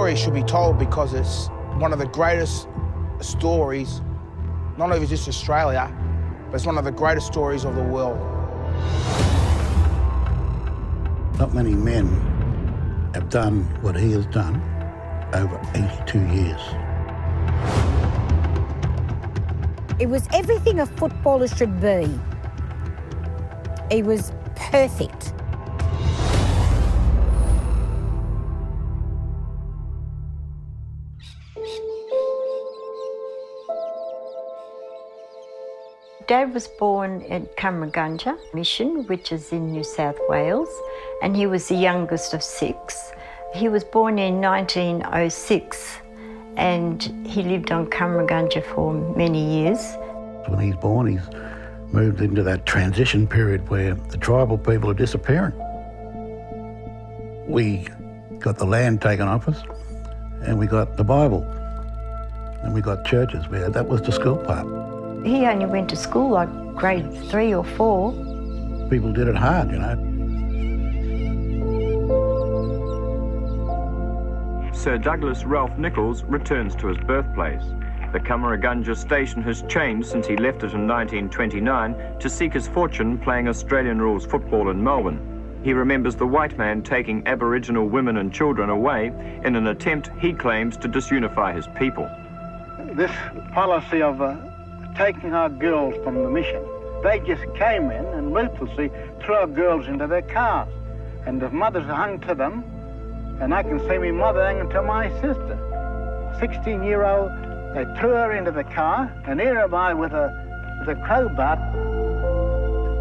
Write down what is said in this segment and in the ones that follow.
story should be told because it's one of the greatest stories, not only just Australia, but it's one of the greatest stories of the world. Not many men have done what he has done over 82 years. It was everything a footballer should be. He was perfect. Dad was born at Cumragunja Mission, which is in New South Wales, and he was the youngest of 6. He was born in 1906 and he lived on Cumragunja for many years. When he's born, he's moved into that transition period where the tribal people are disappearing. We got the land taken off us, and we got the Bible, and we got churches where that was the school part. He only went to school like grade 3 or 4. People did it hard, you know. Sir Douglas Ralph Nicholls returns to his birthplace. The Cumragunja station has changed since he left it in 1929 to seek his fortune playing Australian rules football in Melbourne. He remembers the white man taking Aboriginal women and children away in an attempt, he claims, to disunify his people. This policy of taking our girls from the mission, they just came in and ruthlessly threw our girls into their cars. And the mothers hung to them, and I can see my mother hanging to my sister. 16-year-old, they threw her into the car, and here am I with a crowbar.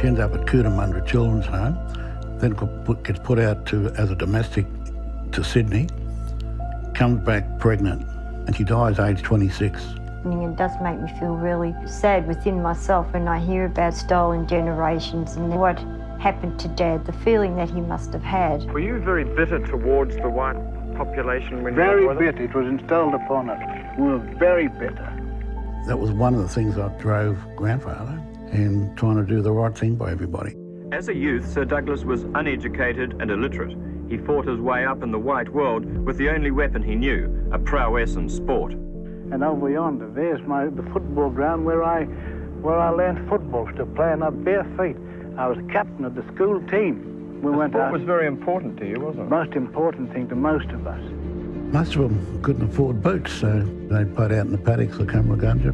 She ends up at Cootamundra Children's Home, then gets put out as a domestic to Sydney, comes back pregnant, and she dies aged 26. It does make me feel really sad within myself when I hear about stolen generations and what happened to Dad, the feeling that he must have had. Were you very bitter towards the white population when very you were with bitter. It was instilled upon us. We were very bitter. That was one of the things that drove grandfather in trying to do the right thing by everybody. As a youth, Sir Douglas was uneducated and illiterate. He fought his way up in the white world with the only weapon he knew, a prowess in sport. And over yonder, there's the football ground where I learned football, still playing up bare feet. I was captain of the school team. Sport was very important to you, wasn't it? Most important thing to most of us. Most of them couldn't afford boots, so they played out in the paddocks of Cumragunja.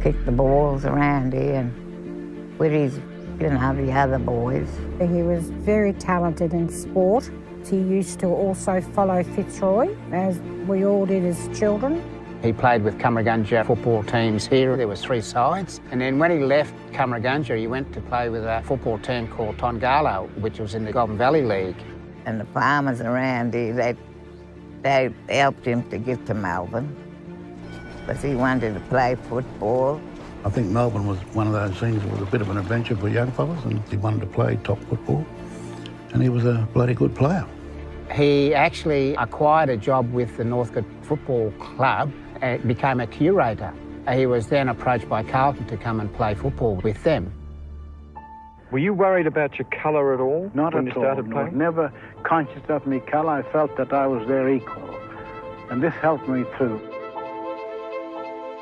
Kicked the balls around here and with his, the other boys. He was very talented in sport. He used to also follow Fitzroy, as we all did as children. He played with Cumragunja football teams here. There was 3 sides. And then when he left Cumragunja, he went to play with a football team called Tongalo, which was in the Golden Valley League. And the farmers around here, they helped him to get to Melbourne because he wanted to play football. I think Melbourne was one of those things that was a bit of an adventure for young fellas, and he wanted to play top football. And he was a bloody good player. He actually acquired a job with the Northcote Football Club and became a curator. He was then approached by Carlton to come and play football with them. Were you worried about your colour at all? Not when at you started all. playing? Never conscious of my colour. I felt that I was their equal. And this helped me through.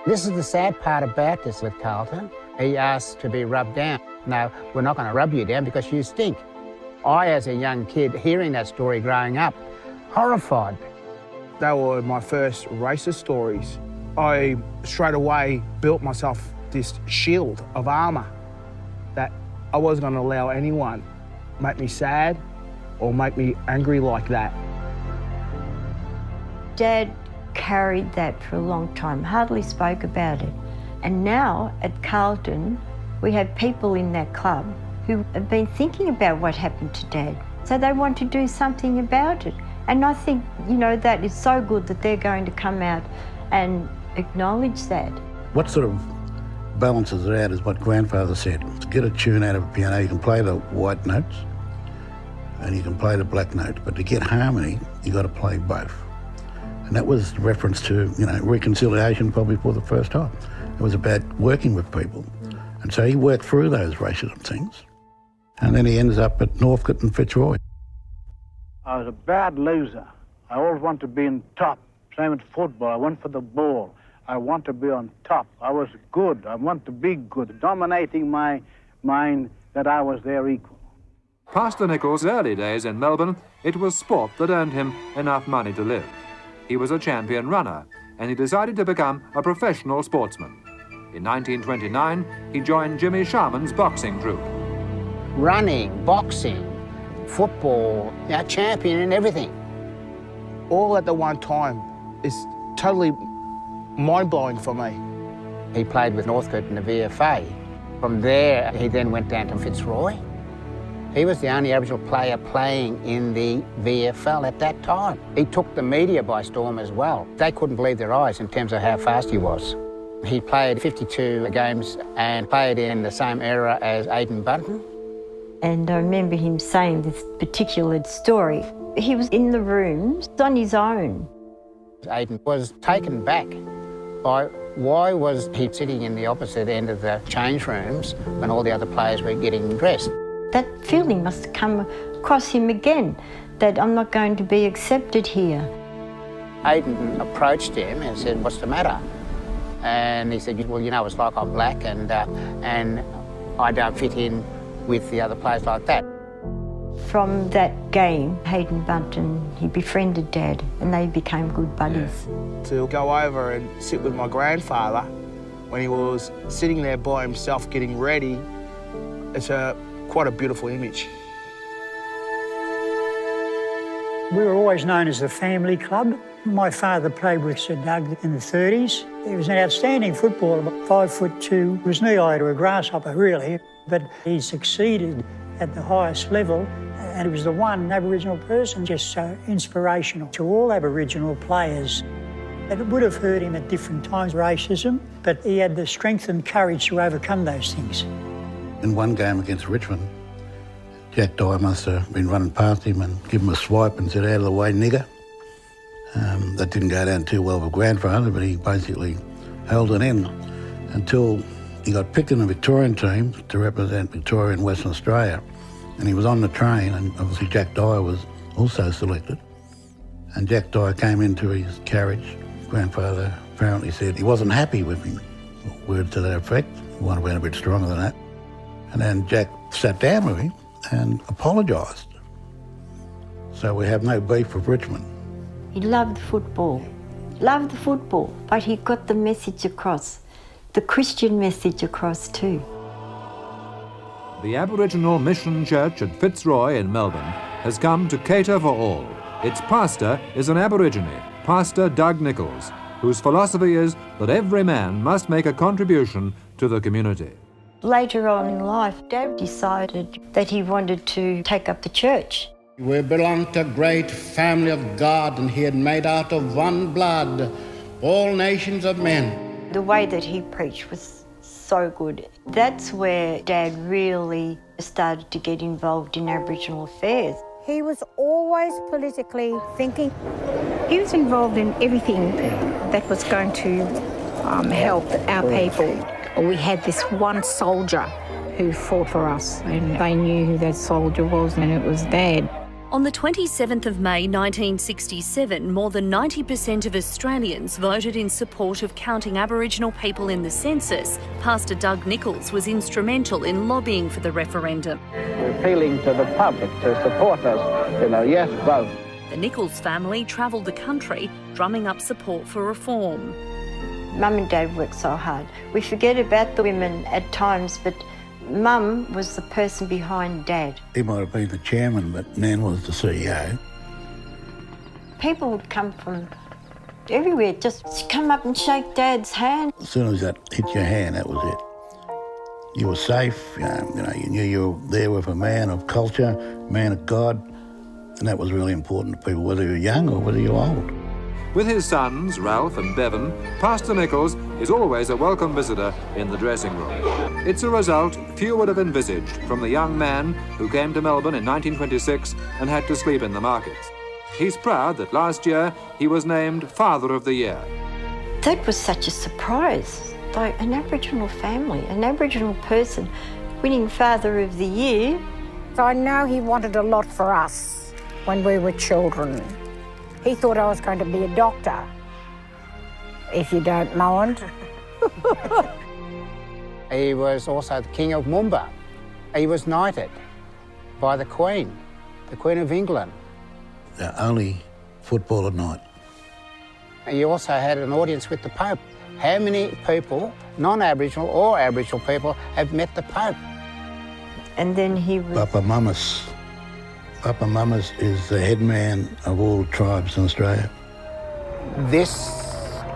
This is the sad part about this with Carlton. He asked to be rubbed down. No, we're not going to rub you down because you stink. I, as a young kid, hearing that story growing up, horrified. They were my first racist stories. I straight away built myself this shield of armour that I wasn't going to allow anyone make me sad or make me angry like that. Dad carried that for a long time, hardly spoke about it. And now at Carlton, we have people in that club who have been thinking about what happened to Dad. So they want to do something about it. And I think, that is so good that they're going to come out and acknowledge that. What sort of balances it out is what grandfather said. To get a tune out of a piano, you can play the white notes and you can play the black notes, but to get harmony, you got to play both. And that was reference to, reconciliation probably for the first time. It was about working with people. And so he worked through those racism things. And then he ends up at Northcote and Fitzroy. I was a bad loser. I always want to be on top. Same with football. I went for the ball. I want to be on top. I was good. I want to be good, dominating my mind that I was their equal. Pastor Nicholls' early days in Melbourne, it was sport that earned him enough money to live. He was a champion runner, and he decided to become a professional sportsman. In 1929, he joined Jimmy Sharman's boxing troupe. Running, boxing, football, champion in everything. All at the one time is totally mind-blowing for me. He played with Northcote in the VFA. From there, he then went down to Fitzroy. He was the only Aboriginal player playing in the VFL at that time. He took the media by storm as well. They couldn't believe their eyes in terms of how fast he was. He played 52 games and played in the same era as Aidan Bunton. And I remember him saying this particular story. He was in the rooms on his own. Aidan was taken back by why was he sitting in the opposite end of the change rooms when all the other players were getting dressed. That feeling must have come across him again, that I'm not going to be accepted here. Aidan approached him and said, "What's the matter?" And he said, "Well, you know, it's like I'm black and I don't fit in with the other players like that." From that game, Aidan Bunton, he befriended Dad and they became good buddies. To go over and sit with my grandfather when he was sitting there by himself getting ready, it's quite a beautiful image. We were always known as the family club. My father played with Sir Doug in the 30s. He was an outstanding footballer, 5'2", was knee-high to a grasshopper, really. But he succeeded at the highest level, and he was the one Aboriginal person just so inspirational to all Aboriginal players. It would have hurt him at different times, racism, but he had the strength and courage to overcome those things. In one game against Richmond, Jack Dyer must have been running past him and give him a swipe and said, "Out of the way, nigger." That didn't go down too well with grandfather, but he basically held it in until he got picked in the Victorian team to represent Victoria in Western Australia. And he was on the train, and obviously Jack Dyer was also selected. And Jack Dyer came into his carriage. Grandfather apparently said he wasn't happy with him. Words to that effect. He might have been a bit stronger than that. And then Jack sat down with him and apologised. So we have no beef with Richmond. He loved football, but he got the message across, the Christian message across too. The Aboriginal Mission Church at Fitzroy in Melbourne has come to cater for all. Its pastor is an Aborigine, Pastor Doug Nicholls, whose philosophy is that every man must make a contribution to the community. Later on in life, Dad decided that he wanted to take up the church. We belonged to a great family of God, and he had made out of one blood all nations of men. The way that he preached was so good. That's where Dad really started to get involved in Aboriginal affairs. He was always politically thinking. He was involved in everything that was going to help our people. We had this one soldier who fought for us, and they knew who that soldier was, and it was Dad. On the 27th of May 1967, more than 90% of Australians voted in support of counting Aboriginal people in the census. Pastor Doug Nicholls was instrumental in lobbying for the referendum. We're appealing to the public to support us in a yes vote. The Nicholls family travelled the country, drumming up support for reform. Mum and Dad worked so hard. We forget about the women at times, but Mum was the person behind Dad. He might have been the chairman, but Nan was the CEO. People would come from everywhere, just come up and shake Dad's hand. As soon as that hit your hand, that was it. You were safe, you knew you were there with a man of culture, man of God, and that was really important to people, whether you're young or whether you're old. With his sons, Ralph and Bevan, Pastor Nicholls is always a welcome visitor in the dressing room. It's a result few would have envisaged from the young man who came to Melbourne in 1926 and had to sleep in the markets. He's proud that last year he was named Father of the Year. That was such a surprise. Like an Aboriginal family, an Aboriginal person winning Father of the Year. So I know he wanted a lot for us when we were children. He thought I was going to be a doctor, if you don't mind. He was also the King of Mumba. He was knighted by the Queen of England. The only footballer knight. He also had an audience with the Pope. How many people, non-Aboriginal or Aboriginal people, have met the Pope? And then he was... Papa Mamas. Papa Mamas is the head man of all tribes in Australia. This,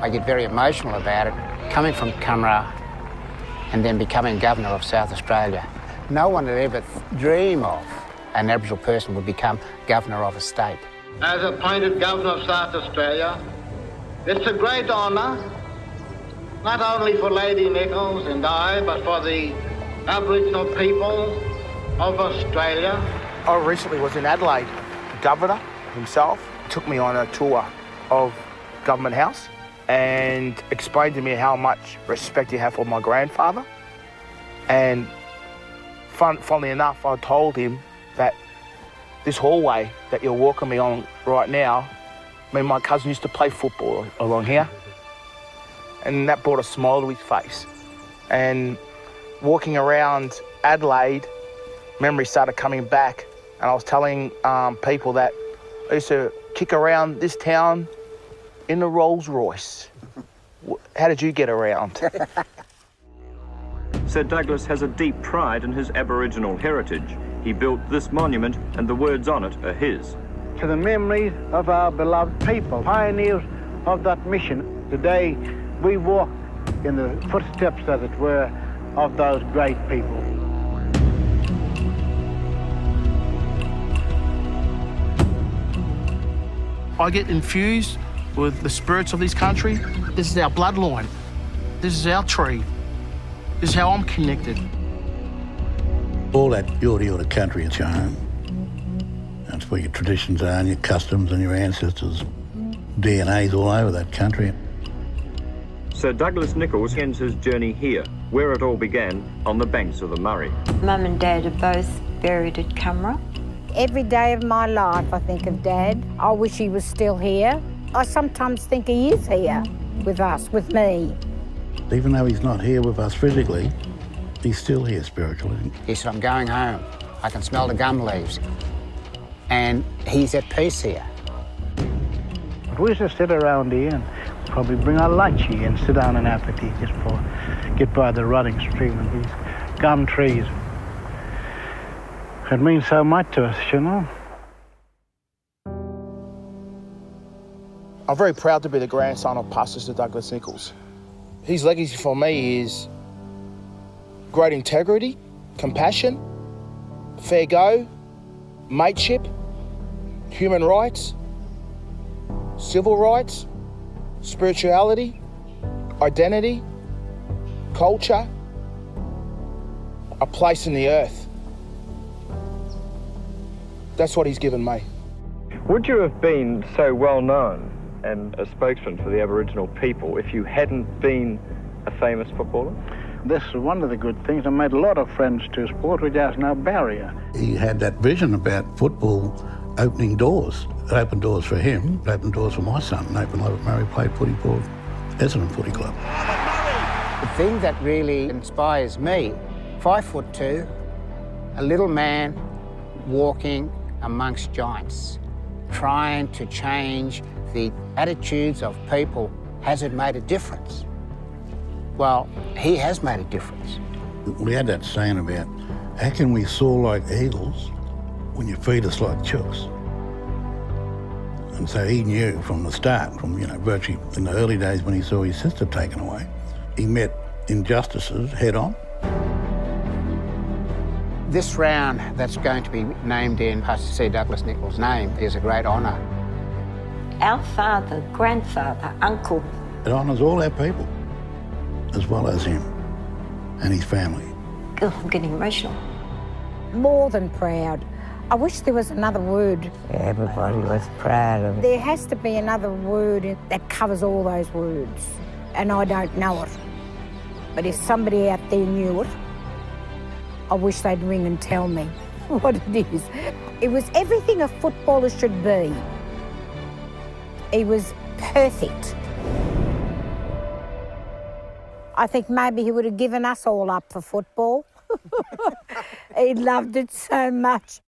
I get very emotional about it, coming from Camera and then becoming Governor of South Australia. No one would ever dream of an Aboriginal person would become Governor of a state. As appointed Governor of South Australia, it's a great honour, not only for Lady Nicholls and I, but for the Aboriginal people of Australia. I recently was in Adelaide. The Governor himself took me on a tour of Government House and explained to me how much respect he had for my grandfather. And funnily enough, I told him that this hallway that you're walking me on right now, me and my cousin used to play football along here. And that brought a smile to his face. And walking around Adelaide, memories started coming back. And I was telling people that I used to kick around this town in a Rolls Royce. How did you get around? Sir Douglas has a deep pride in his Aboriginal heritage. He built this monument and the words on it are his. To the memories of our beloved people, pioneers of that mission. Today we walk in the footsteps, as it were, of those great people. I get infused with the spirits of this country. This is our bloodline. This is our tree. This is how I'm connected. All that Yorta country is your home. That's where your traditions are and your customs and your ancestors' DNA's all over that country. Sir Douglas Nicholls ends his journey here, where it all began, on the banks of the Murray. Mum and Dad are both buried at Camera. Every day of my life I think of Dad. I wish he was still here. I sometimes think he is here with us, with me. Even though he's not here with us physically, he's still here spiritually. He said, I'm going home. I can smell the gum leaves. And he's at peace here. But we used to sit around here and probably bring our lunch here and sit down and have a tea just for get by the running stream and these gum trees. It means so much to us, you know. I'm very proud to be the grandson of Pastor Sir Douglas Nicholls. His legacy for me is great integrity, compassion, fair go, mateship, human rights, civil rights, spirituality, identity, culture, a place in the earth. That's what he's given me. Would you have been so well known and a spokesman for the Aboriginal people if you hadn't been a famous footballer? This is one of the good things. I made a lot of friends to sport, which has no barrier. He had that vision about football opening doors. It opened doors for him, it opened doors for my son, Nathan Lovett Murray played footy for Essendon Footy Club. The thing that really inspires me, 5'2", a little man walking amongst giants, trying to change the attitudes of people. Has it made a difference? Well, he has made a difference. We had that saying about, how can we soar like eagles when you feed us like chooks? And so he knew from the start, from virtually in the early days when he saw his sister taken away, he met injustices head on. This round that's going to be named in Pastor Sir Douglas Nicholls' name is a great honour. Our father, grandfather, uncle. It honours all our people, as well as him and his family. Oh, I'm getting emotional. More than proud. I wish there was another word. Everybody was proud of it. There has to be another word that covers all those words, and I don't know it. But if somebody out there knew it, I wish they'd ring and tell me what it is. It was everything a footballer should be. He was perfect. I think maybe he would have given us all up for football. He loved it so much.